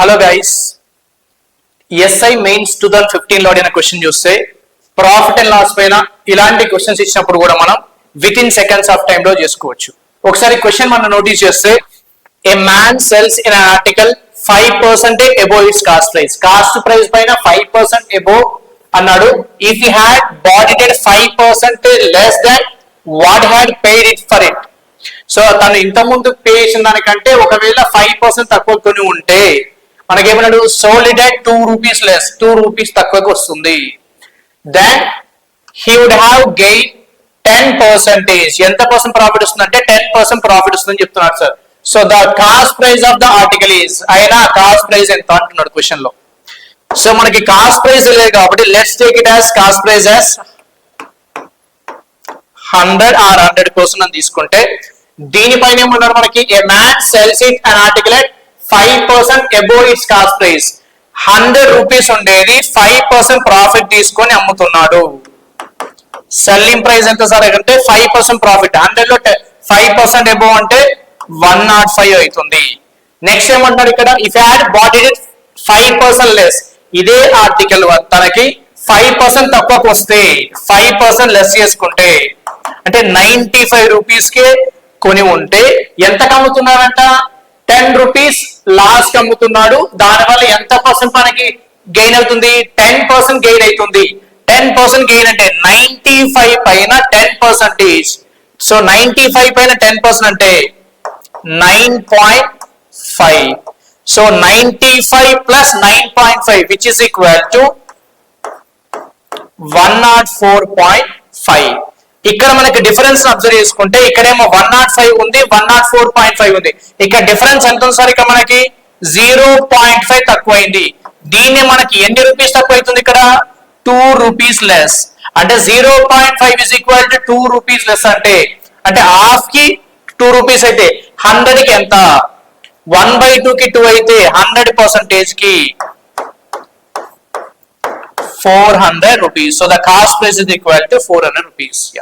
Hello guys, SI mains 2015 లో అడిగిన question చూస్తే ప్రాఫిట్ అండ్ లాస్ పైన ఇలాంటి క్వశ్చన్స్ ఇచ్చినప్పుడు కూడా మనం with in seconds of time లో చేసుకోవచ్చు. ఒకసారి క్వశ్చన్ మనం నోటీస్ చేస్తే, ఏ man cells in an article 5% above it's cost price పైన 5% అబోవ్ అన్నాడు. If he had bought it 5% less than what had paid it for it. So తను ఇంత ముందు పే చేసిన దానికంటే ఒకవేళ 5% తక్కువ కొని ఉంటే మనకేమన్నాడు, sold it at 2 rupees less, 2 rupees తక్కువకి వస్తుంది. Then he would have gain 10%. ఎంత పర్సెంట్ ప్రాఫిట్ వస్తుందంటే 10% ప్రాఫిట్ వస్తుందని చెప్తున్నాడు sir. So the cost price of the article is, అయినా కాస్ట్ ప్రైస్ ఎంత అంటున్నాడు క్వశ్చన్ లో. సో మనకి కాస్ట్ ప్రైస్ లేదు కాబట్టి let's take it as cost price as 100 or 100% అని తీసుకుంటే, దీనిపైన ఏమన్నారు మనకి, ఏ man cells it an article at 5% above it's cost price. 100 rupees ఉండేది 5% ప్రాఫిట్ తీసుకొని అమ్ముతున్నాడు. సెల్లింగ్ ప్రైస్ ఎంత సార్ అంటే 5% ప్రాఫిట్, 100 లో 5% అబోవ్ అంటే 105 అవుతుంది. నెక్స్ట్ ఏమంటున్నాడు ఇక్కడ, if had bought it 5% less, ఇదే ఆర్టికల్ తనకి 5% తక్కువకు వస్తే 5% లెస్ చేసుకుంటే అంటే 95 రూపీస్ కే కొని ఉంటే ఎంత అమ్ముతున్నారంట, 10 రూపీస్ లాస్ కి అమ్ముతున్నాడు. దానివల్ల ఎంత పర్సెంట్ మనకి గెయిన్ అవుతుంది, 10% గెయిన్ అవుతుంది. 10% గెయిన్ అంటే 95 పైన 10%. సో 95 పైన 10% అంటే 9.5. So 95 plus 9.5 which is equal to 104.5. ఇక్కడ మనకి డిఫరెన్స్ అబ్జర్వ్ చేసుకుంటే ఇక్కడేమో 105 ఉంది, 104.5 ఉంది. ఇక్కడ డిఫరెన్స్ ఎంత ఉంది సార్, ఇక్కడ మనకి 0.5 తక్కువైంది. దీన్ని మనకి ఎన్ని రూపీస్ తక్కువ అవుతుంది, ఇక్కడ 2 రూపీస్ లెస్. అంటే 0.5 is equal to 2 rupees less అంటే హాఫ్ కి 2 రూపీస్ అయితే 100 కి ఎంత, 1/2 కి 2 అయితే 100% కి 400 rupees. So the cost price is equal to 400 rupees. Yeah.